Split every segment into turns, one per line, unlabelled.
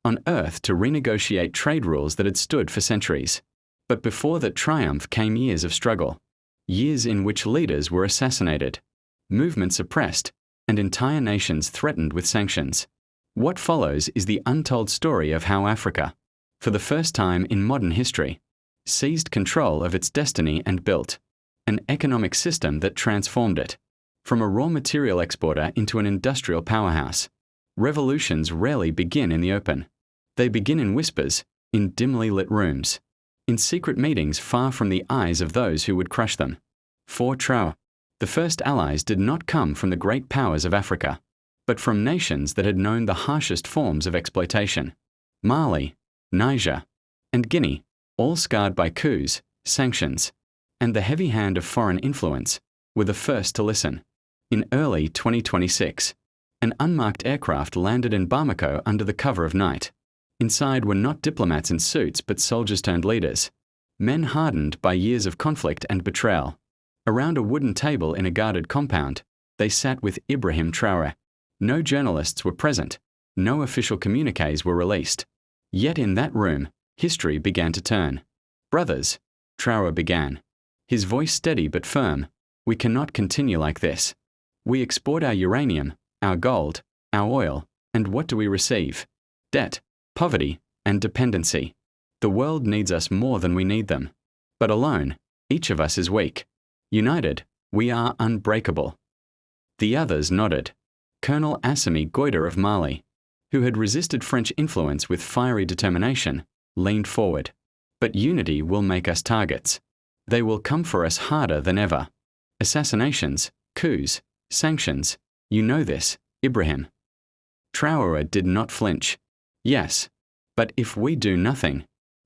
on Earth to renegotiate trade rules that had stood for centuries. But before that triumph came years of struggle, years in which leaders were assassinated, movements suppressed, and entire nations threatened with sanctions. What follows is the untold story of how Africa, for the first time in modern history, seized control of its destiny and built an economic system that transformed it from a raw material exporter into an industrial powerhouse. Revolutions rarely begin in the open. They begin in whispers, in dimly lit rooms, in secret meetings far from the eyes of those who would crush them. For Traoré, the first allies did not come from the great powers of Africa, but from nations that had known the harshest forms of exploitation. Mali, Niger, and Guinea, all scarred by coups, sanctions, and the heavy hand of foreign influence, were the first to listen. In early 2026, an unmarked aircraft landed in Bamako under the cover of night. Inside were not diplomats in suits but soldiers turned leaders, men hardened by years of conflict and betrayal. Around a wooden table in a guarded compound, they sat with Ibrahim Traoré. No journalists were present, no official communiques were released. Yet in that room, history began to turn. "Brothers," Traoré began, his voice steady but firm, "we cannot continue like this. We export our uranium, our gold, our oil, and what do we receive? Debt, poverty, and dependency. The world needs us more than we need them. But alone, each of us is weak. United, we are unbreakable." The others nodded. Colonel Assimi Goïta of Mali, who had resisted French influence with fiery determination, leaned forward. "But unity will make us targets. They will come for us harder than ever. Assassinations, coups, sanctions. You know this, Ibrahim." Traoré did not flinch. "Yes, but if we do nothing,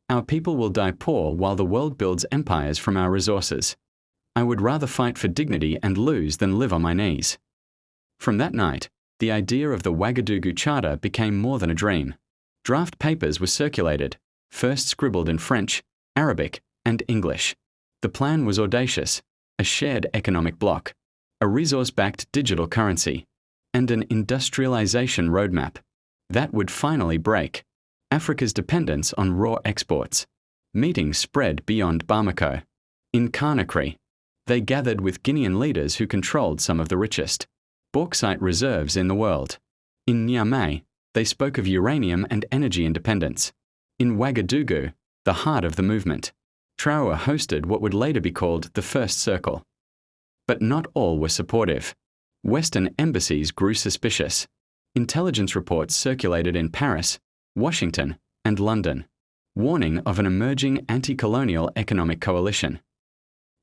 our people will die poor while the world builds empires from our resources. I would rather fight for dignity and lose than live on my knees." From that night, the idea of the Ouagadougou Charter became more than a dream. Draft papers were circulated, first scribbled in French, Arabic, and English. The plan was audacious: a shared economic bloc, a resource-backed digital currency, and an industrialization roadmap that would finally break Africa's dependence on raw exports. Meetings spread beyond Bamako. In Conakry, they gathered with Guinean leaders who controlled some of the richest bauxite reserves in the world. In Niamey, they spoke of uranium and energy independence. In Ouagadougou, the heart of the movement, Traoré hosted what would later be called the First Circle. But not all were supportive. Western embassies grew suspicious. Intelligence reports circulated in Paris, Washington, and London, warning of an emerging anti-colonial economic coalition.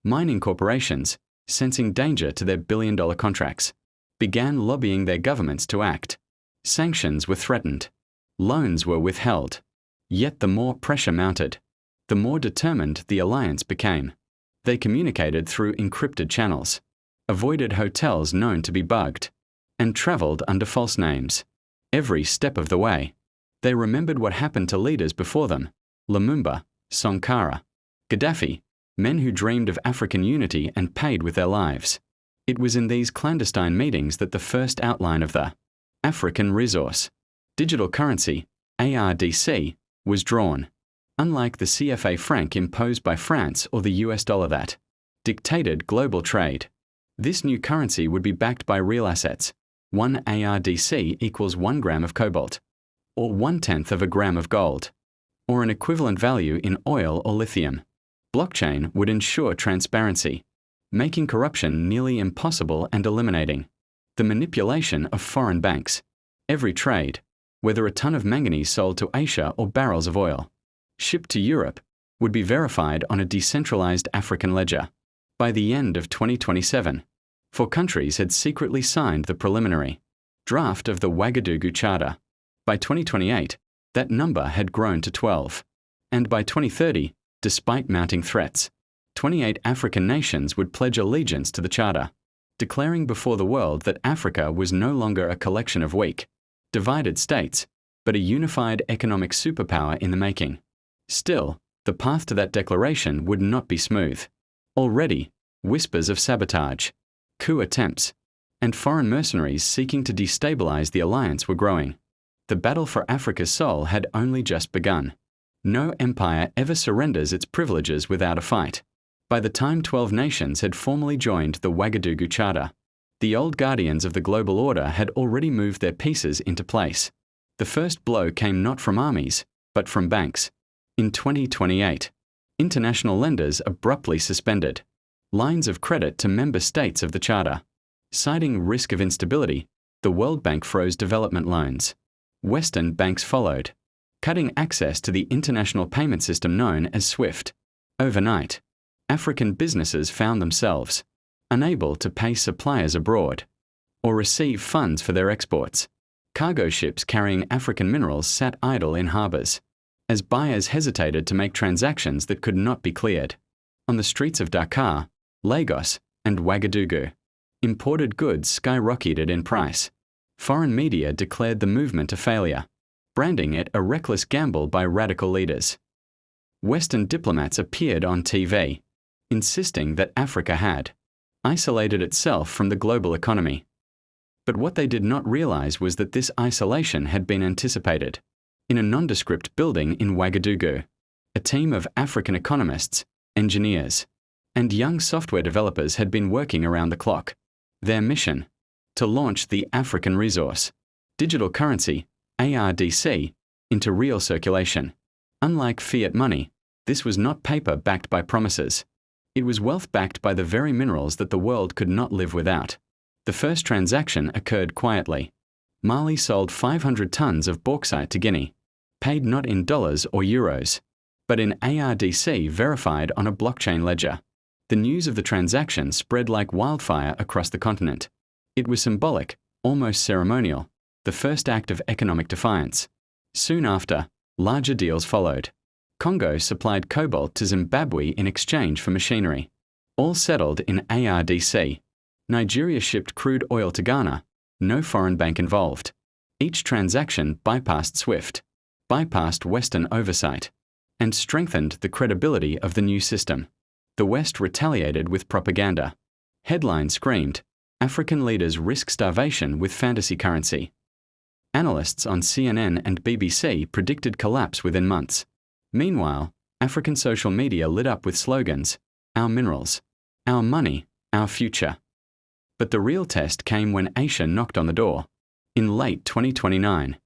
Mining corporations, sensing danger to their billion-dollar contracts, began lobbying their governments to act. Sanctions were threatened. Loans were withheld. Yet the more pressure mounted, the more determined the alliance became. They communicated through encrypted channels, avoided hotels known to be bugged, and traveled under false names. Every step of the way, they remembered what happened to leaders before them: Lumumba, Sankara, Gaddafi, men who dreamed of African unity and paid with their lives. It was in these clandestine meetings that the first outline of the African Resource Digital Currency, ARDC, was drawn. Unlike the CFA franc imposed by France or the US dollar that dictated global trade, this new currency would be backed by real assets. 1 ARDC equals 1 gram of cobalt, or 1/10 of a gram of gold, or an equivalent value in oil or lithium. Blockchain would ensure transparency, making corruption nearly impossible and eliminating the manipulation of foreign banks. Every trade, whether a ton of manganese sold to Asia or barrels of oil shipped to Europe, would be verified on a decentralized African ledger. By the end of 2027, 4 countries had secretly signed the preliminary draft of the Ouagadougou Charter. By 2028, that number had grown to 12. And by 2030, despite mounting threats, 28 African nations would pledge allegiance to the Charter, declaring before the world that Africa was no longer a collection of weak, divided states, but a unified economic superpower in the making. Still, the path to that declaration would not be smooth. Already, whispers of sabotage, coup attempts, and foreign mercenaries seeking to destabilize the alliance were growing. the battle for Africa's soul had only just begun. No empire ever surrenders its privileges without a fight. By the time 12 nations had formally joined the Ouagadougou Charter, the old guardians of the global order had already moved their pieces into place. The first blow came not from armies, but from banks. In 2028, international lenders abruptly suspended lines of credit to member states of the Charter. Citing risk of instability, the World Bank froze development loans. Western banks followed, cutting access to the international payment system known as SWIFT. Overnight, African businesses found themselves unable to pay suppliers abroad or receive funds for their exports. Cargo ships carrying African minerals sat idle in harbors as buyers hesitated to make transactions that could not be cleared. On the streets of Dakar, Lagos, and Ouagadougou, imported goods skyrocketed in price. Foreign media declared the movement a failure, branding it a reckless gamble by radical leaders. Western diplomats appeared on TV, insisting that Africa had isolated itself from the global economy. But what they did not realize was that this isolation had been anticipated. In a nondescript building in Ouagadougou, a team of African economists, engineers, and young software developers had been working around the clock. Their mission: to launch the African resource, digital currency, ARDC, into real circulation. Unlike fiat money, this was not paper backed by promises. It was wealth backed by the very minerals that the world could not live without. The first transaction occurred quietly. Mali sold 500 tons of bauxite to Guinea, paid not in dollars or euros, but in ARDC verified on a blockchain ledger. The news of the transaction spread like wildfire across the continent. It was symbolic, almost ceremonial, the first act of economic defiance. Soon after, larger deals followed. Congo supplied cobalt to Zimbabwe in exchange for machinery. All settled in ARDC. Nigeria shipped crude oil to Ghana, no foreign bank involved. Each transaction bypassed SWIFT, bypassed Western oversight, and strengthened the credibility of the new system. The West retaliated with propaganda. Headlines screamed, "African leaders risk starvation with fantasy currency." Analysts on CNN and BBC predicted collapse within months. Meanwhile, African social media lit up with slogans, "Our minerals, our money, our future." But the real test came when Asia knocked on the door. In late 2029,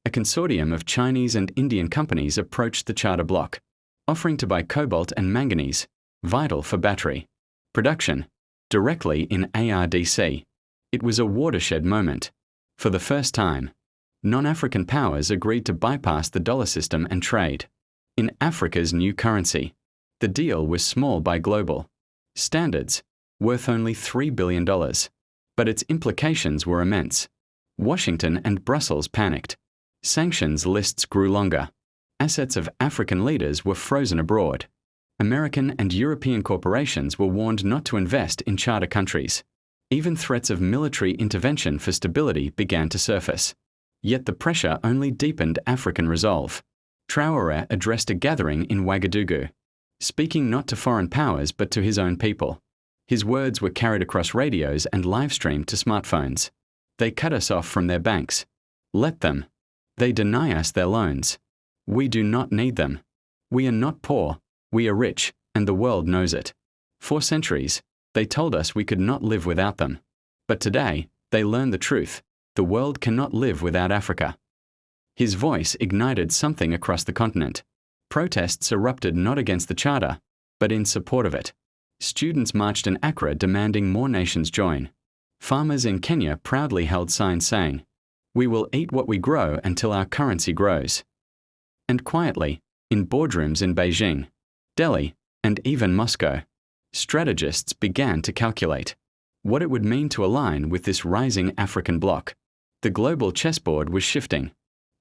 a consortium of Chinese and Indian companies approached the Charter bloc, offering to buy cobalt and manganese, vital for battery production, directly in ARDC. It was a watershed moment. For the first time, non-African powers agreed to bypass the dollar system and trade in Africa's new currency. The deal was small by global standards, worth only $3 billion, but its implications were immense. Washington and Brussels panicked. Sanctions lists grew longer. Assets of African leaders were frozen abroad. American and European corporations were warned not to invest in charter countries. Even threats of military intervention for stability began to surface. Yet the pressure only deepened African resolve. Traoré addressed a gathering in Ouagadougou, speaking not to foreign powers but to his own people. His words were carried across radios and live-streamed to smartphones. "They cut us off from their banks. Let them. They deny us their loans. We do not need them. We are not poor, we are rich, and the world knows it. For centuries, they told us we could not live without them. But today, they learn the truth. The world cannot live without Africa." His voice ignited something across the continent. Protests erupted not against the Charter, but in support of it. Students marched in Accra demanding more nations join. Farmers in Kenya proudly held signs saying, "We will eat what we grow until our currency grows." And quietly, in boardrooms in Beijing, Delhi, and even Moscow, strategists began to calculate what it would mean to align with this rising African bloc. The global chessboard was shifting,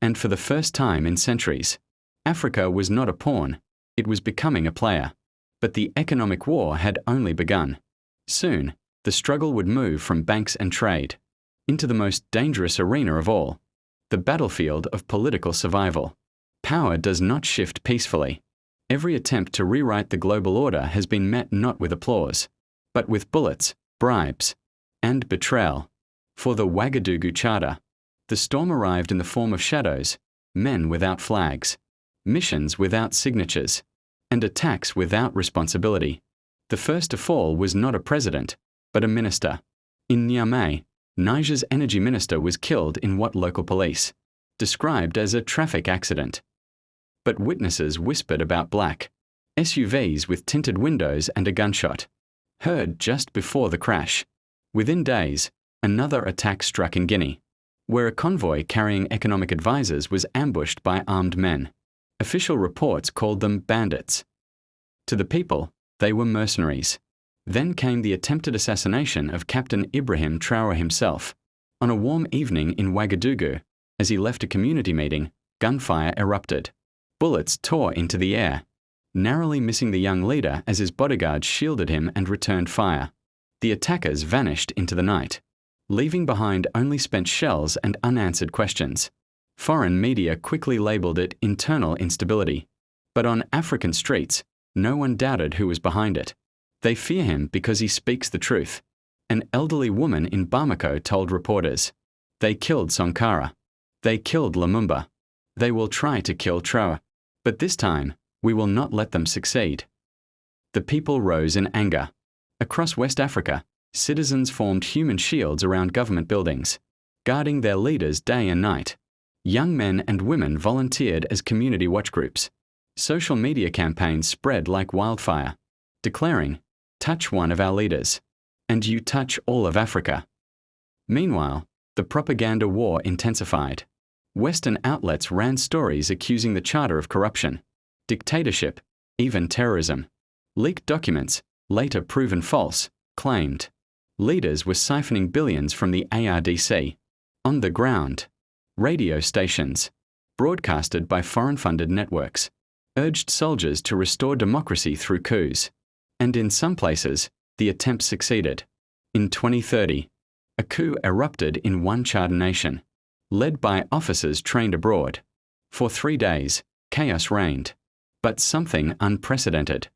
and for the first time in centuries, Africa was not a pawn, it was becoming a player. But the economic war had only begun. Soon, the struggle would move from banks and trade into the most dangerous arena of all, the battlefield of political survival. Power does not shift peacefully. Every attempt to rewrite the global order has been met not with applause, but with bullets, bribes, and betrayal. For the Ouagadougou Charter, The storm arrived in the form of shadows, men without flags, missions without signatures, and attacks without responsibility. The first to fall was not a president, but a minister. In Niamey, Niger's energy minister was killed in what local police described as a traffic accident. But witnesses whispered about black SUVs with tinted windows and a gunshot, heard just before the crash. Within days, another attack struck in Guinea, where a convoy carrying economic advisors was ambushed by armed men. Official reports called them bandits. To the people, they were mercenaries. Then came the attempted assassination of Captain Ibrahim Traoré himself. On a warm evening in Ouagadougou, as he left a community meeting, gunfire erupted. Bullets tore into the air, narrowly missing the young leader as his bodyguards shielded him and returned fire. The attackers vanished into the night, leaving behind only spent shells and unanswered questions. Foreign media quickly labeled it internal instability. But on African streets, no one doubted who was behind it. They fear him because he speaks the truth. An elderly woman in Bamako told reporters, "They killed Sankara. They killed Lumumba. They will try to kill Traoré. But this time, we will not let them succeed." The people rose in anger. Across West Africa, citizens formed human shields around government buildings, guarding their leaders day and night. Young men and women volunteered as community watch groups. Social media campaigns spread like wildfire, declaring, "Touch one of our leaders, and you touch all of Africa." Meanwhile, the propaganda war intensified. Western outlets ran stories accusing the Charter of corruption, dictatorship, even terrorism. Leaked documents, later proven false, claimed leaders were siphoning billions from the ARDC. On the ground, radio stations, broadcasted by foreign-funded networks, urged soldiers to restore democracy through coups. And in some places, the attempt succeeded. In 2030, a coup erupted in one Charter nation, led by officers trained abroad. For 3 days, chaos reigned. But something unprecedented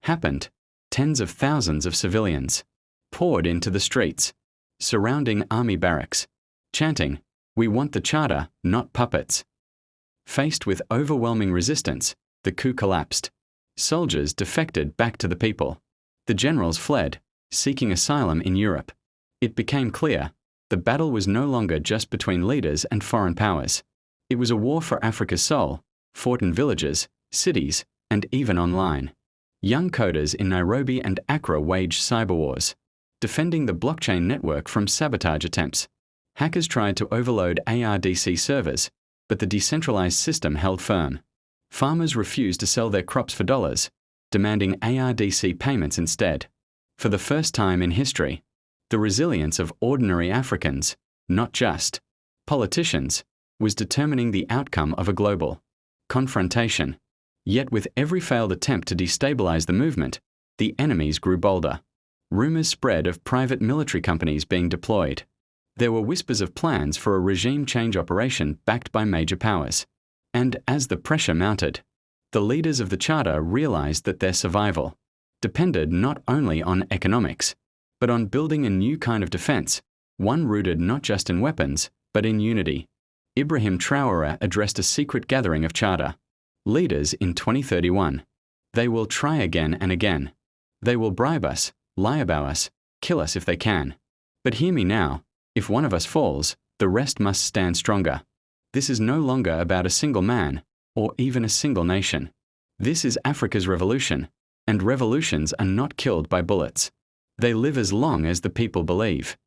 happened. Tens of thousands of civilians poured into the streets, surrounding army barracks, chanting, "We want the Charter, not puppets." Faced with overwhelming resistance, the coup collapsed. Soldiers defected back to the people. The generals fled, seeking asylum in Europe. It became clear the battle was no longer just between leaders and foreign powers. It was a war for Africa's soul, fought in villages, cities, and even online. Young coders in Nairobi and Accra waged cyber wars, defending the blockchain network from sabotage attempts. Hackers tried to overload ARDC servers, but the decentralized system held firm. Farmers refused to sell their crops for dollars, demanding ARDC payments instead. For the first time in history, the resilience of ordinary Africans, not just politicians, was determining the outcome of a global confrontation. Yet with every failed attempt to destabilize the movement, the enemies grew bolder. Rumors spread of private military companies being deployed. There were whispers of plans for a regime change operation backed by major powers. And as the pressure mounted, the leaders of the Charter realized that their survival depended not only on economics, but on building a new kind of defense, one rooted not just in weapons, but in unity. Ibrahim Traoré addressed a secret gathering of Charter leaders in 2031. They will try again and again. They will bribe us, lie about us, kill us if they can. But hear me now, if one of us falls, the rest must stand stronger. This is no longer about a single man, or even a single nation. This is Africa's revolution, and revolutions are not killed by bullets. They live as long as the people believe.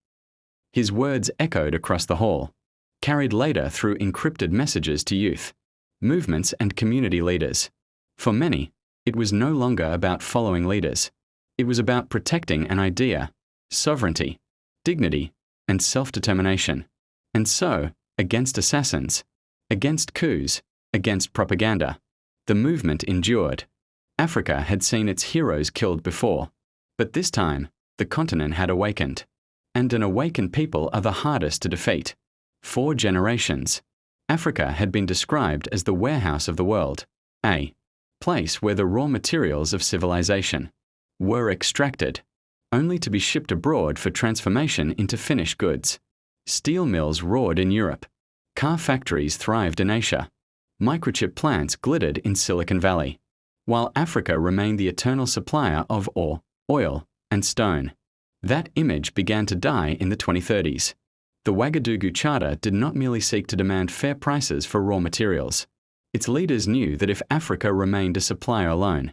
His words echoed across the hall, carried later through encrypted messages to youth, movements and community leaders. For many, it was no longer about following leaders. It was about protecting an idea, sovereignty, dignity, and self-determination. And so, against assassins, against coups, against propaganda, the movement endured. Africa had seen its heroes killed before, but this time, the continent had awakened. And an awakened people are the hardest to defeat. 4 generations. Africa had been described as the warehouse of the world, a place where the raw materials of civilization were extracted, only to be shipped abroad for transformation into finished goods. Steel mills roared in Europe, Car factories thrived in Asia. Microchip plants glittered in Silicon Valley, while Africa remained the eternal supplier of ore, oil, and stone. That image began to die in the 2030s. The Ouagadougou Charter did not merely seek to demand fair prices for raw materials. Its leaders knew that if Africa remained a supplier alone,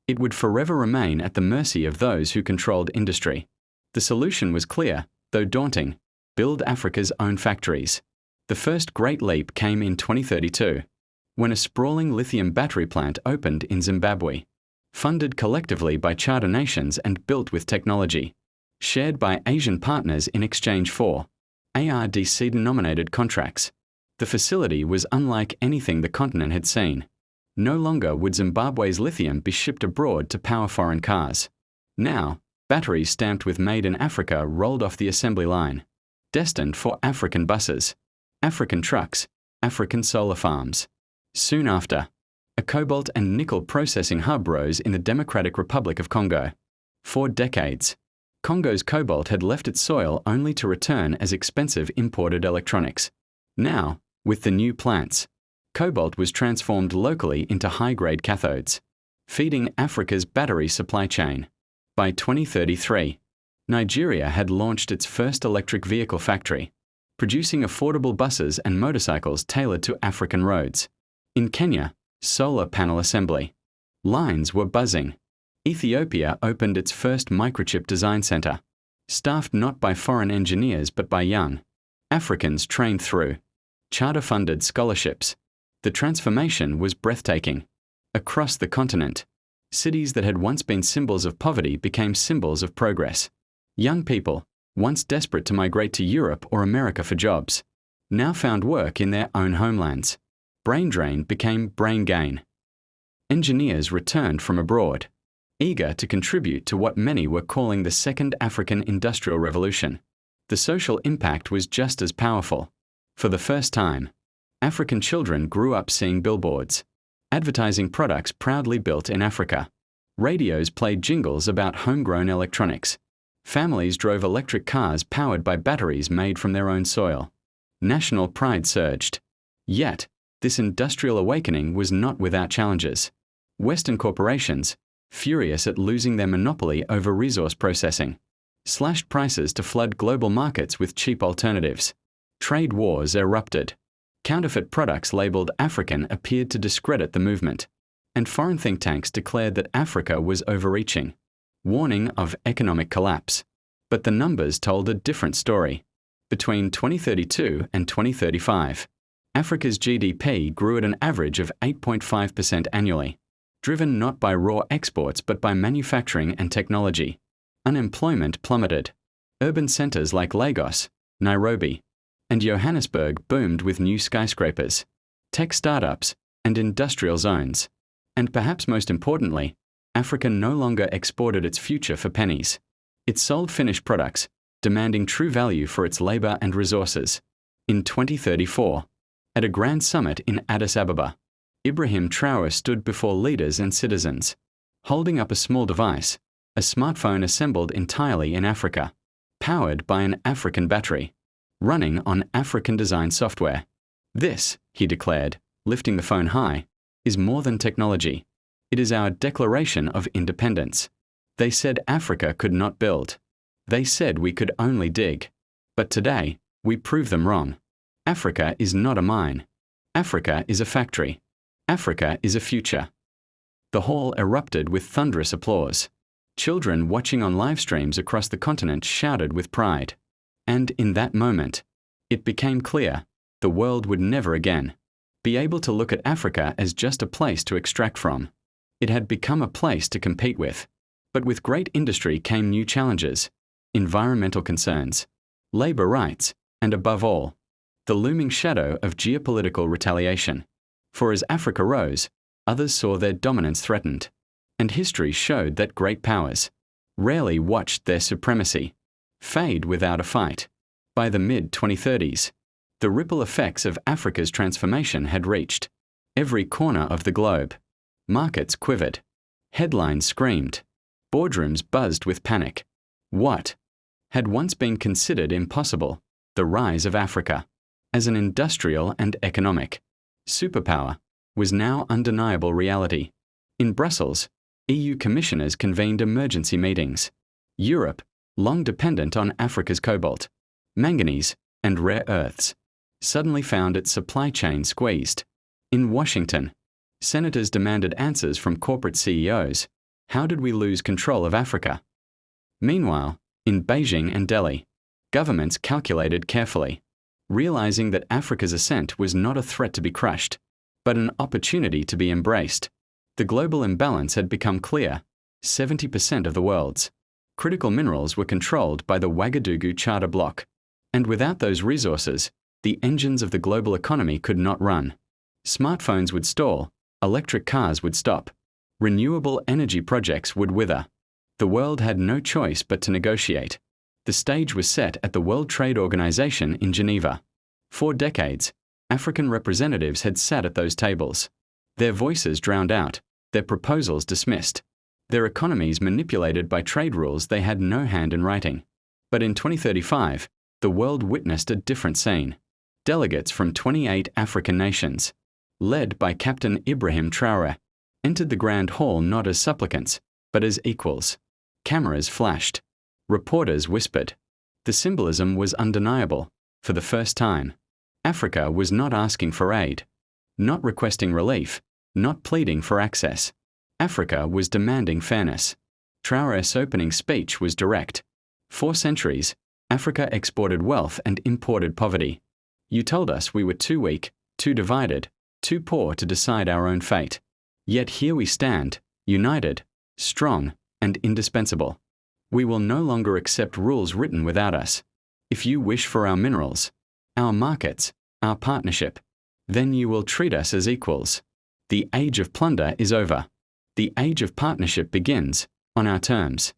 it would forever remain at the mercy of those who controlled industry. The solution was clear, though daunting: build Africa's own factories. The first great leap came in 2032, when a sprawling lithium battery plant opened in Zimbabwe, funded collectively by charter nations and built with technology, shared by Asian partners in exchange for ARDC-denominated contracts. The facility was unlike anything the continent had seen. No longer would Zimbabwe's lithium be shipped abroad to power foreign cars. Now, batteries stamped with Made in Africa rolled off the assembly line, destined for African buses, African trucks, African solar farms. Soon after, a cobalt and nickel processing hub rose in the Democratic Republic of Congo. For decades, Congo's cobalt had left its soil only to return as expensive imported electronics. Now, with the new plants, cobalt was transformed locally into high-grade cathodes, feeding Africa's battery supply chain. By 2033, Nigeria had launched its first electric vehicle factory, producing affordable buses and motorcycles tailored to African roads. In Kenya, solar panel assembly lines were buzzing. Ethiopia opened its first microchip design center, staffed not by foreign engineers but by young Africans trained through charter-funded scholarships. The transformation was breathtaking. Across the continent, cities that had once been symbols of poverty became symbols of progress. Young people, once desperate to migrate to Europe or America for jobs, now found work in their own homelands. Brain drain became brain gain. Engineers returned from abroad, eager to contribute to what many were calling the Second African Industrial Revolution. The social impact was just as powerful. For the first time, African children grew up seeing billboards, advertising products proudly built in Africa. Radios played jingles about homegrown electronics. Families drove electric cars powered by batteries made from their own soil. National pride surged. Yet, this industrial awakening was not without challenges. Western corporations, furious at losing their monopoly over resource processing, slashed prices to flood global markets with cheap alternatives. Trade wars erupted. Counterfeit products labeled African appeared to discredit the movement, and foreign think tanks declared that Africa was overreaching, warning of economic collapse. But the numbers told a different story. Between 2032 and 2035, Africa's GDP grew at an average of 8.5% annually, driven not by raw exports but by manufacturing and technology. Unemployment plummeted. Urban centers like Lagos, Nairobi, and Johannesburg boomed with new skyscrapers, tech startups, and industrial zones. And perhaps most importantly, Africa no longer exported its future for pennies. It sold finished products, demanding true value for its labor and resources. In 2034, at a grand summit in Addis Ababa, Ibrahim Traoré stood before leaders and citizens, holding up a small device, a smartphone assembled entirely in Africa, powered by an African battery, running on African-designed software. This, he declared, lifting the phone high, is more than technology. It is our declaration of independence. They said Africa could not build. They said we could only dig. But today, we prove them wrong. Africa is not a mine. Africa is a factory. Africa is a future. The hall erupted with thunderous applause. Children watching on live streams across the continent shouted with pride. And in that moment, it became clear the world would never again be able to look at Africa as just a place to extract from. It had become a place to compete with. But with great industry came new challenges: environmental concerns, labor rights, and above all, the looming shadow of geopolitical retaliation. For as Africa rose, others saw their dominance threatened. And history showed that great powers rarely watched their supremacy fade without a fight. By the mid-2030s, the ripple effects of Africa's transformation had reached every corner of the globe. Markets quivered. Headlines screamed. Boardrooms buzzed with panic. What had once been considered impossible, the rise of Africa, as an industrial and economic superpower, was now undeniable reality. In Brussels, EU commissioners convened emergency meetings. Europe, long dependent on Africa's cobalt, manganese, and rare earths, suddenly found its supply chain squeezed. In Washington, senators demanded answers from corporate CEOs. How did we lose control of Africa? Meanwhile, in Beijing and Delhi, governments calculated carefully, realizing that Africa's ascent was not a threat to be crushed, but an opportunity to be embraced. The global imbalance had become clear. 70% of the world's critical minerals were controlled by the Ouagadougou Charter bloc, and without those resources, the engines of the global economy could not run. Smartphones would stall, electric cars would stop, renewable energy projects would wither. The world had no choice but to negotiate. The stage was set at the World Trade Organization in Geneva. For decades, African representatives had sat at those tables. Their voices drowned out, their proposals dismissed, their economies manipulated by trade rules they had no hand in writing. But in 2035, the world witnessed a different scene. Delegates from 28 African nations, led by Captain Ibrahim Traoré, entered the Grand Hall not as supplicants, but as equals. Cameras flashed. Reporters whispered. The symbolism was undeniable. For the first time, Africa was not asking for aid, not requesting relief, not pleading for access. Africa was demanding fairness. Traoré's opening speech was direct. For centuries, Africa exported wealth and imported poverty. You told us we were too weak, too divided, too poor to decide our own fate. Yet here we stand, united, strong, and indispensable. We will no longer accept rules written without us. If you wish for our minerals, our markets, our partnership, then you will treat us as equals. The age of plunder is over. The age of partnership begins, on our terms.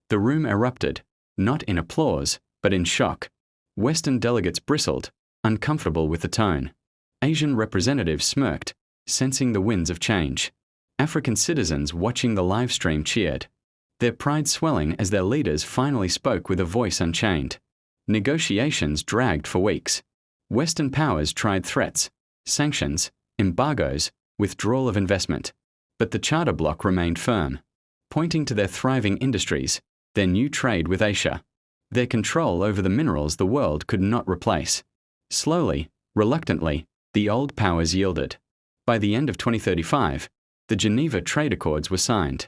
The room erupted, not in applause, but in shock. Western delegates bristled, uncomfortable with the tone. Asian representatives smirked, sensing the winds of change. African citizens watching the live stream cheered, their pride swelling as their leaders finally spoke with a voice unchained. Negotiations dragged for weeks. Western powers tried threats, sanctions, embargoes, withdrawal of investment. But the Charter bloc remained firm, pointing to their thriving industries, their new trade with Asia, their control over the minerals the world could not replace. Slowly, reluctantly, the old powers yielded. By the end of 2035, the Geneva Trade Accords were signed.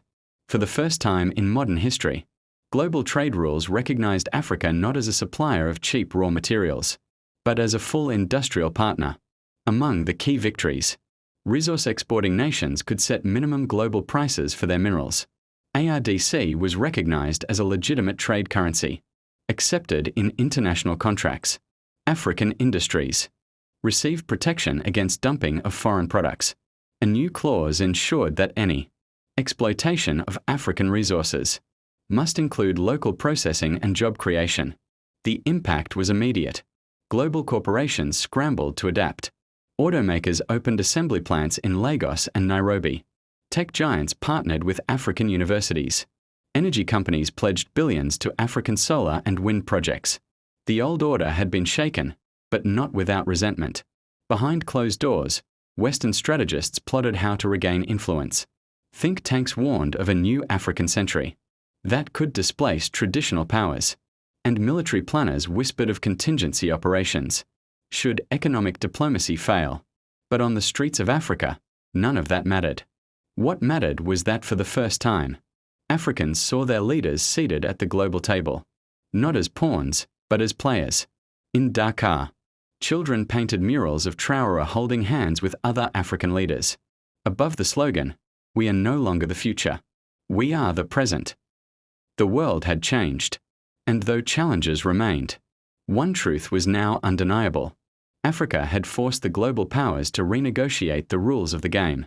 For the first time in modern history, global trade rules recognized Africa not as a supplier of cheap raw materials, but as a full industrial partner. Among the key victories, resource-exporting nations could set minimum global prices for their minerals. ARDC was recognized as a legitimate trade currency, accepted in international contracts. African industries received protection against dumping of foreign products. A new clause ensured that any exploitation of African resources must include local processing and job creation. The impact was immediate. Global corporations scrambled to adapt. Automakers opened assembly plants in Lagos and Nairobi. Tech giants partnered with African universities. Energy companies pledged billions to African solar and wind projects. The old order had been shaken, but not without resentment. Behind closed doors, Western strategists plotted how to regain influence. Think tanks warned of a new African century that could displace traditional powers, and military planners whispered of contingency operations should economic diplomacy fail. But on the streets of Africa, none of that mattered. What mattered was that for the first time, Africans saw their leaders seated at the global table, not as pawns, but as players. In Dakar, children painted murals of Traoré holding hands with other African leaders. Above the slogan, "We are no longer the future. We are the present." The world had changed, and though challenges remained, one truth was now undeniable. Africa had forced the global powers to renegotiate the rules of the game.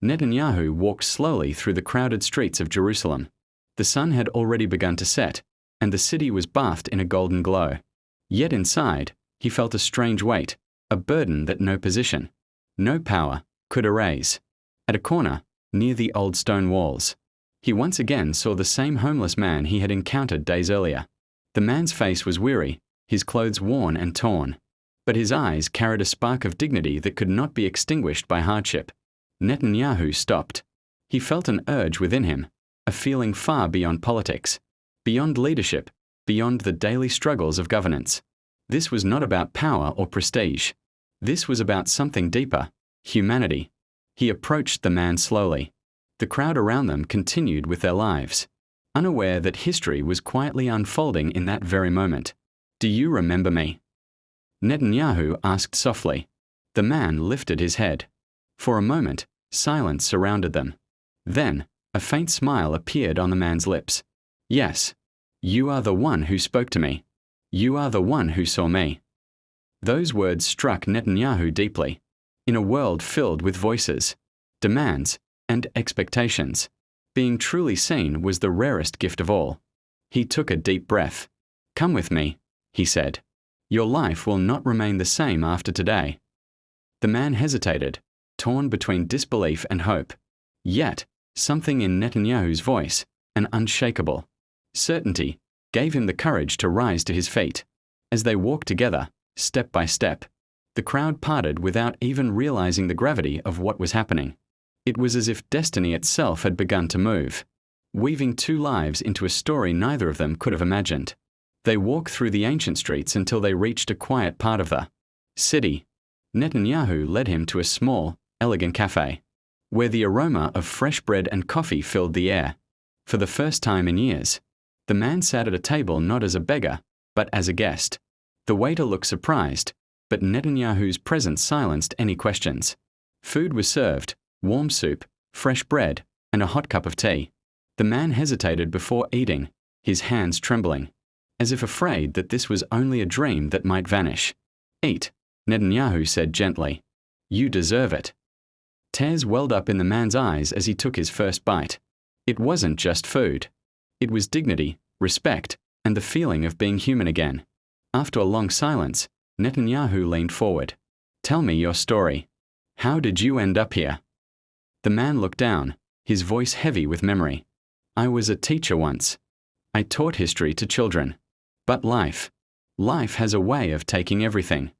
Netanyahu walked slowly through the crowded streets of Jerusalem. The sun had already begun to set, and the city was bathed in a golden glow. Yet inside, he felt a strange weight, a burden that no position, no power, could erase. At a corner, near the old stone walls, he once again saw the same homeless man he had encountered days earlier. The man's face was weary, his clothes worn and torn. but his eyes carried a spark of dignity that could not be extinguished by hardship. Netanyahu stopped. He felt an urge within him, a feeling far beyond politics, beyond leadership, beyond the daily struggles of governance. This was not about power or prestige. This was about something deeper, humanity. He approached the man slowly. The crowd around them continued with their lives, unaware that history was quietly unfolding in that very moment. "Do you remember me?" Netanyahu asked softly. The man lifted his head. For a moment, silence surrounded them. Then, a faint smile appeared on the man's lips. "Yes. You are the one who spoke to me. You are the one who saw me." Those words struck Netanyahu deeply. In a world filled with voices, demands, and expectations, being truly seen was the rarest gift of all. He took a deep breath. "Come with me," he said. "Your life will not remain the same after today." The man hesitated, torn between disbelief and hope. Yet, something in Netanyahu's voice, an unshakable certainty, gave him the courage to rise to his feet. As they walked together, step by step, the crowd parted without even realizing the gravity of what was happening. It was as if destiny itself had begun to move, weaving two lives into a story neither of them could have imagined. They walked through the ancient streets until they reached a quiet part of the city. Netanyahu led him to a small, elegant cafe, where the aroma of fresh bread and coffee filled the air. For the first time in years, the man sat at a table not as a beggar, but as a guest. The waiter looked surprised, but Netanyahu's presence silenced any questions. Food was served, warm soup, fresh bread, and a hot cup of tea. The man hesitated before eating, his hands trembling, as if afraid that this was only a dream that might vanish. "Eat," Netanyahu said gently. "You deserve it." Tears welled up in the man's eyes as he took his first bite. It wasn't just food. It was dignity, respect, and the feeling of being human again. After a long silence, Netanyahu leaned forward. "Tell me your story. How did you end up here?" The man looked down, his voice heavy with memory. "I was a teacher once. I taught history to children. But life has a way of taking everything.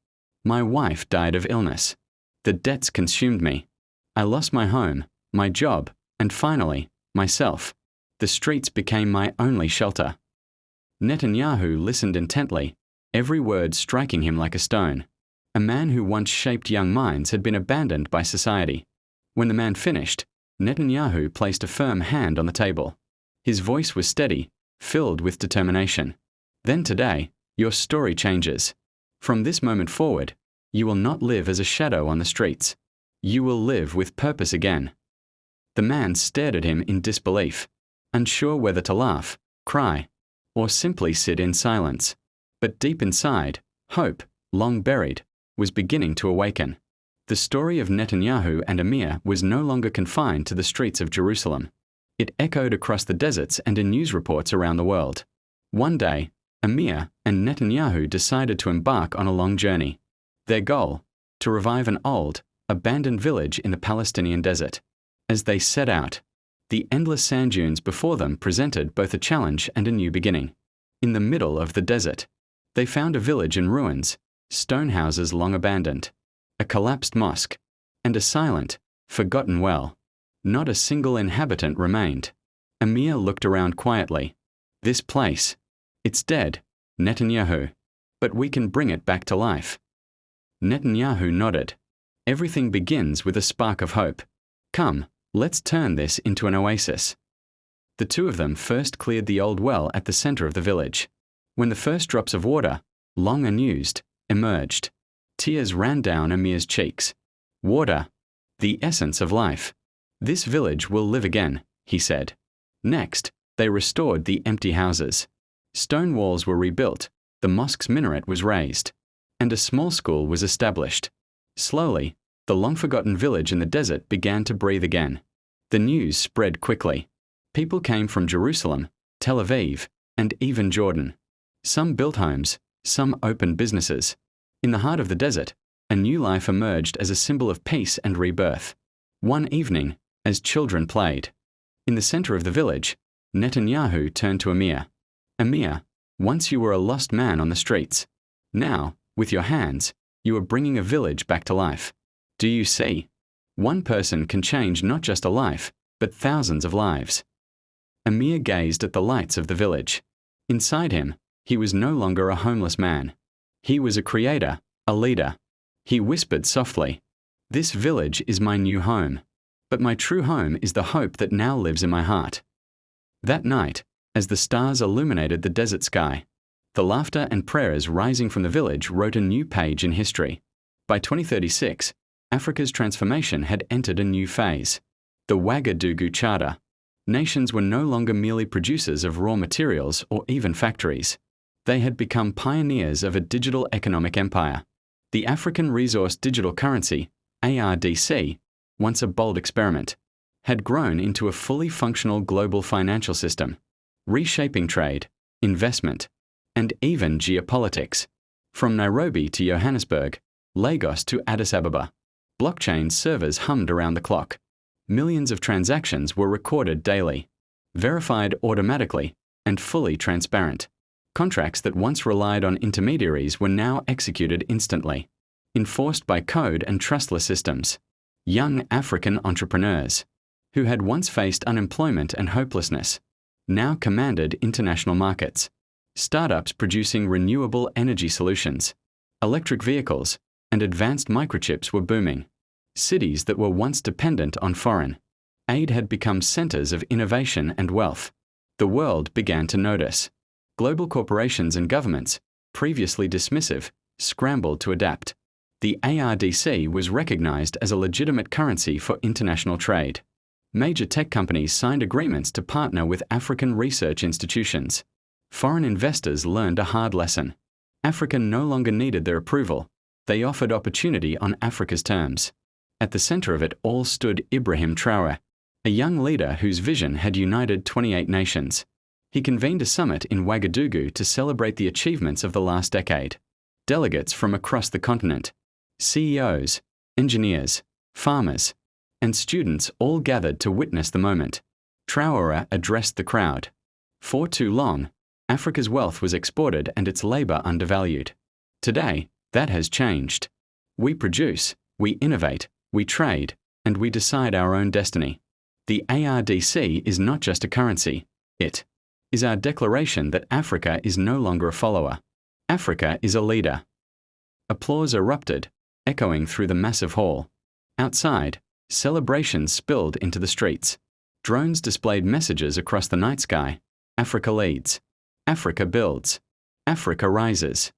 My wife died of illness. The debts consumed me. I lost my home, my job, and finally, myself. The streets became my only shelter." Netanyahu listened intently, every word striking him like a stone. A man who once shaped young minds had been abandoned by society. When the man finished, Netanyahu placed a firm hand on the table. His voice was steady, filled with determination. "Then today, your story changes. From this moment forward, you will not live as a shadow on the streets. You will live with purpose again." The man stared at him in disbelief, unsure whether to laugh, cry, or simply sit in silence. But deep inside, hope, long buried, was beginning to awaken. The story of Netanyahu and Amir was no longer confined to the streets of Jerusalem. It echoed across the deserts and in news reports around the world. One day, Amir and Netanyahu decided to embark on a long journey. Their goal, to revive an old, abandoned village in the Palestinian desert. As they set out, the endless sand dunes before them presented both a challenge and a new beginning. In the middle of the desert, they found a village in ruins, stone houses long abandoned, a collapsed mosque, and a silent, forgotten well. Not a single inhabitant remained. Amir looked around quietly. "This place, it's dead, Netanyahu. But we can bring it back to life." Netanyahu nodded. "Everything begins with a spark of hope. Come, let's turn this into an oasis." The two of them first cleared the old well at the center of the village. When the first drops of water, long unused, emerged, tears ran down Amir's cheeks. "Water, the essence of life. This village will live again," he said. Next, they restored the empty houses. Stone walls were rebuilt, the mosque's minaret was raised, and a small school was established. Slowly, the long-forgotten village in the desert began to breathe again. The news spread quickly. People came from Jerusalem, Tel Aviv, and even Jordan. Some built homes, some opened businesses. In the heart of the desert, a new life emerged as a symbol of peace and rebirth. One evening, as children played, in the center of the village, Netanyahu turned to Amir. "Amir, once you were a lost man on the streets. Now, with your hands, You are bringing a village back to life. Do you see? One person can change not just a life, but thousands of lives. Amir gazed at the lights of the village. Inside him, he was no longer a homeless man. He was a creator, a leader. He whispered softly, "This village is my new home, but my true home is the hope that now lives in my heart." That night, as the stars illuminated the desert sky, the laughter and prayers rising from the village wrote a new page in history. By 2036, Africa's transformation had entered a new phase. The Ouagadougou Charter. Nations were no longer merely producers of raw materials or even factories. They had become pioneers of a digital economic empire. The African Resource Digital Currency, ARDC, once a bold experiment, had grown into a fully functional global financial system, reshaping trade, investment, and even geopolitics. From Nairobi to Johannesburg, Lagos to Addis Ababa, blockchain servers hummed around the clock. Millions of transactions were recorded daily, verified automatically, and fully transparent. Contracts that once relied on intermediaries were now executed instantly, enforced by code and trustless systems. Young African entrepreneurs, who had once faced unemployment and hopelessness, now commanded international markets. Startups producing renewable energy solutions, electric vehicles, and advanced microchips were booming. Cities that were once dependent on foreign aid had become centers of innovation and wealth. The world began to notice. Global corporations and governments, previously dismissive, scrambled to adapt. The ARDC was recognized as a legitimate currency for international trade. Major tech companies signed agreements to partner with African research institutions. Foreign investors learned a hard lesson. Africa no longer needed their approval. They offered opportunity on Africa's terms. At the center of it all stood Ibrahim Traoré, a young leader whose vision had united 28 nations. He convened a summit in Ouagadougou to celebrate the achievements of the last decade. Delegates from across the continent, CEOs, engineers, farmers, and students all gathered to witness the moment. Traoré addressed the crowd. For too long, Africa's wealth was exported and its labor undervalued. Today, that has changed. We produce, we innovate, we trade, and we decide our own destiny. The ARDC is not just a currency. It is our declaration that Africa is no longer a follower. Africa is a leader. Applause erupted, echoing through the massive hall. Outside, celebrations spilled into the streets. Drones displayed messages across the night sky. Africa leads. Africa builds. Africa rises.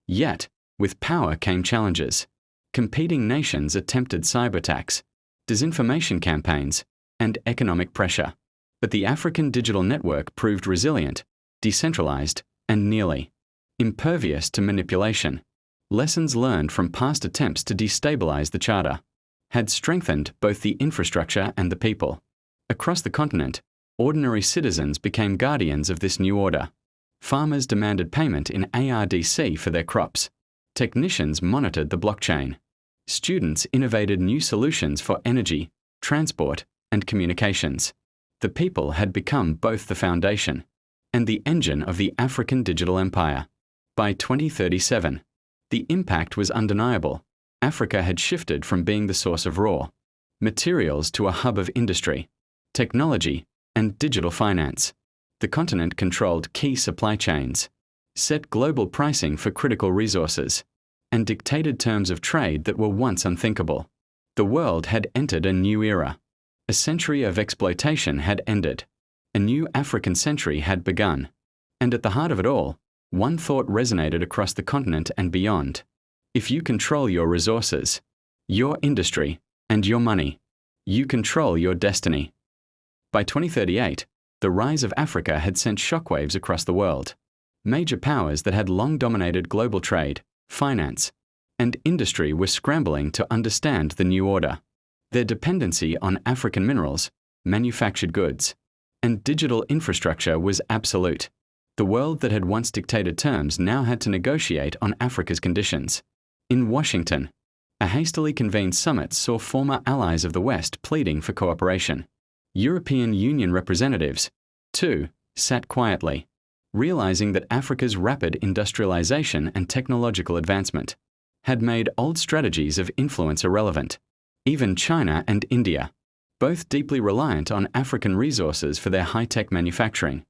Yet, with power came challenges. Competing nations attempted cyberattacks, disinformation campaigns, and economic pressure. But the African Digital Network proved resilient, decentralized, and nearly impervious to manipulation. Lessons learned from past attempts to destabilize the Charter had strengthened both the infrastructure and the people. Across the continent, ordinary citizens became guardians of this new order. Farmers demanded payment in ARDC for their crops. Technicians monitored the blockchain. Students innovated new solutions for energy, transport, and communications. The people had become both the foundation and the engine of the African digital empire. By 2037, the impact was undeniable. Africa had shifted from being the source of raw materials to a hub of industry, technology, and digital finance. The continent controlled key supply chains, set global pricing for critical resources, and dictated terms of trade that were once unthinkable. The world had entered a new era. A century of exploitation had ended. A new African century had begun. And at the heart of it all, one thought resonated across the continent and beyond. If you control your resources, your industry, and your money, you control your destiny. By 2038, the rise of Africa had sent shockwaves across the world. Major powers that had long dominated global trade, finance, and industry were scrambling to understand the new order. Their dependency on African minerals, manufactured goods, and digital infrastructure was absolute. The world that had once dictated terms now had to negotiate on Africa's conditions. In Washington, a hastily convened summit saw former allies of the West pleading for cooperation. European Union representatives, too, sat quietly, realizing that Africa's rapid industrialization and technological advancement had made old strategies of influence irrelevant. Even China and India, both deeply reliant on African resources for their high-tech manufacturing,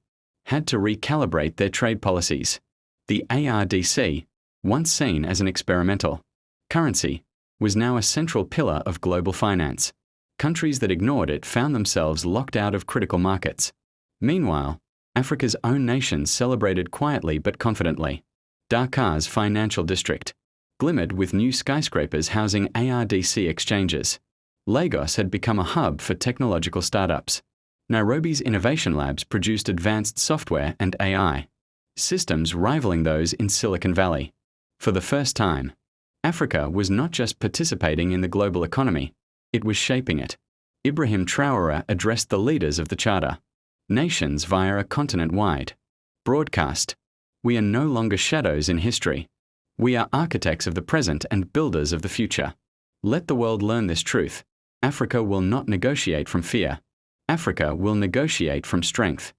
had to recalibrate their trade policies. The ARDC, once seen as an experimental currency, was now a central pillar of global finance. Countries that ignored it found themselves locked out of critical markets. Meanwhile, Africa's own nations celebrated quietly but confidently. Dakar's financial district glimmered with new skyscrapers housing ARDC exchanges. Lagos had become a hub for technological startups. Nairobi's innovation labs produced advanced software and AI systems rivaling those in Silicon Valley. For the first time, Africa was not just participating in the global economy, it was shaping it. Ibrahim Traoré addressed the leaders of the Charter nations via a continent-wide broadcast. We are no longer shadows in history. We are architects of the present and builders of the future. Let the world learn this truth. Africa will not negotiate from fear. Africa will negotiate from strength.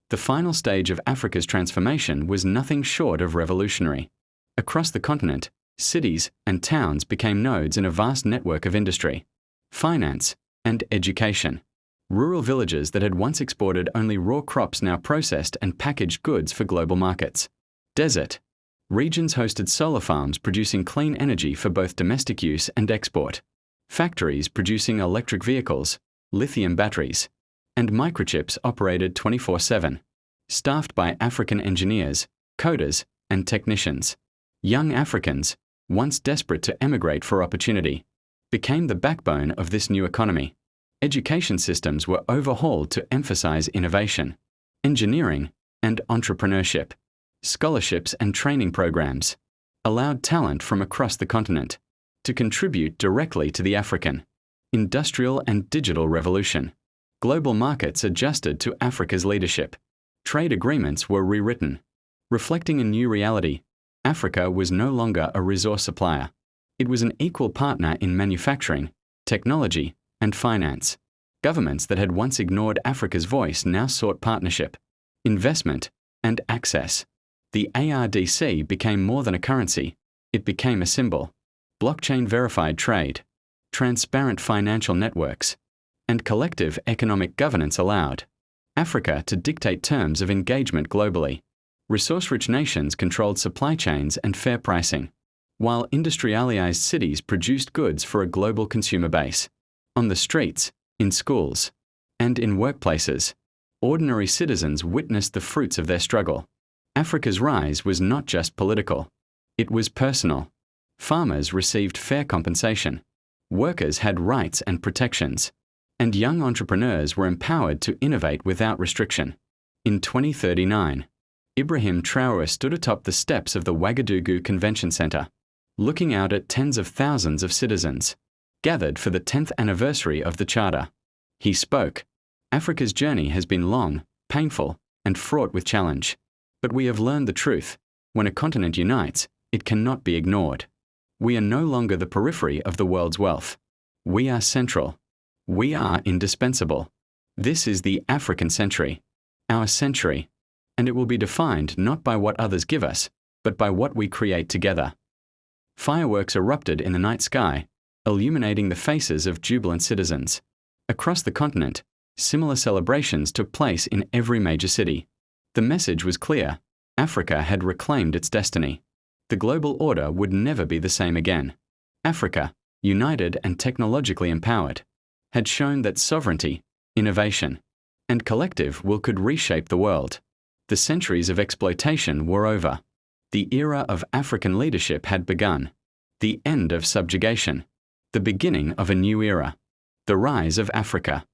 The final stage of Africa's transformation was nothing short of revolutionary. Across the continent, cities and towns became nodes in a vast network of industry, finance, and education. Rural villages that had once exported only raw crops now processed and packaged goods for global markets. Desert regions hosted solar farms producing clean energy for both domestic use and export. Factories producing electric vehicles, lithium batteries, and microchips operated 24/7, staffed by African engineers, coders, and technicians. Young Africans, once desperate to emigrate for opportunity, became the backbone of this new economy. Education systems were overhauled to emphasize innovation, engineering, and entrepreneurship. Scholarships and training programs allowed talent from across the continent to contribute directly to the African industrial and digital revolution. Global markets adjusted to Africa's leadership. Trade agreements were rewritten, reflecting a new reality. Africa was no longer a resource supplier. It was an equal partner in manufacturing, technology, and finance. Governments that had once ignored Africa's voice now sought partnership, investment, and access. The ARDC became more than a currency. It became a symbol. Blockchain-verified trade, transparent financial networks, and collective economic governance allowed Africa to dictate terms of engagement globally. Resource-rich nations controlled supply chains and fair pricing, while industrialized cities produced goods for a global consumer base. On the streets, in schools, and in workplaces, ordinary citizens witnessed the fruits of their struggle. Africa's rise was not just political. It was personal. Farmers received fair compensation. Workers had rights and protections. And young entrepreneurs were empowered to innovate without restriction. In 2039, Ibrahim Traoré stood atop the steps of the Ouagadougou Convention Center, looking out at tens of thousands of citizens gathered for the 10th anniversary of the Charter. He spoke. Africa's journey has been long, painful, and fraught with challenge. But we have learned the truth. When a continent unites, it cannot be ignored. We are no longer the periphery of the world's wealth. We are central. We are indispensable. This is the African century, our century, and it will be defined not by what others give us, but by what we create together. Fireworks erupted in the night sky, illuminating the faces of jubilant citizens. Across the continent, similar celebrations took place in every major city. The message was clear. Africa had reclaimed its destiny. The global order would never be the same again. Africa, united and technologically empowered, had shown that sovereignty, innovation, and collective will could reshape the world. The centuries of exploitation were over. The era of African leadership had begun. The end of subjugation. The beginning of a new era. The rise of Africa.